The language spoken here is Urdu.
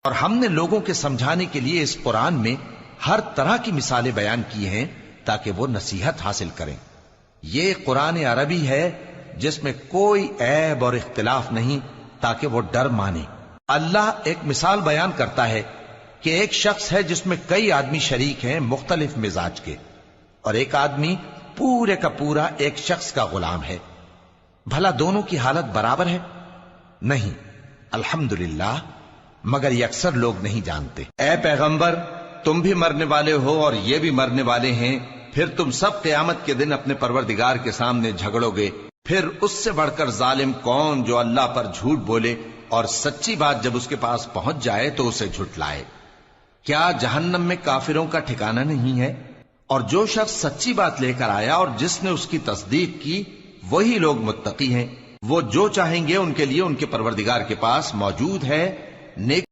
اور ہم نے لوگوں کے سمجھانے کے لیے اس قرآن میں ہر طرح کی مثالیں بیان کی ہیں تاکہ وہ نصیحت حاصل کریں۔ یہ قرآن عربی ہے جس میں کوئی عیب اور اختلاف نہیں تاکہ وہ ڈر مانے۔ اللہ ایک مثال بیان کرتا ہے کہ ایک شخص ہے جس میں کئی آدمی شریک ہیں مختلف مزاج کے، اور ایک آدمی پورے کا پورا ایک شخص کا غلام ہے۔ بھلا دونوں کی حالت برابر ہے؟ نہیں، الحمدللہ، مگر یہ اکثر لوگ نہیں جانتے۔ اے پیغمبر، تم بھی مرنے والے ہو اور یہ بھی مرنے والے ہیں، پھر تم سب قیامت کے دن اپنے پروردگار کے سامنے جھگڑو گے۔ پھر اس سے بڑھ کر ظالم کون جو اللہ پر جھوٹ بولے اور سچی بات جب اس کے پاس پہنچ جائے تو اسے جھٹلائے۔ کیا جہنم میں کافروں کا ٹھکانہ نہیں ہے؟ اور جو شخص سچی بات لے کر آیا اور جس نے اس کی تصدیق کی، وہی لوگ متقی ہیں۔ وہ جو چاہیں گے ان کے لیے ان کے پروردگار کے پاس موجود ہے۔ نیک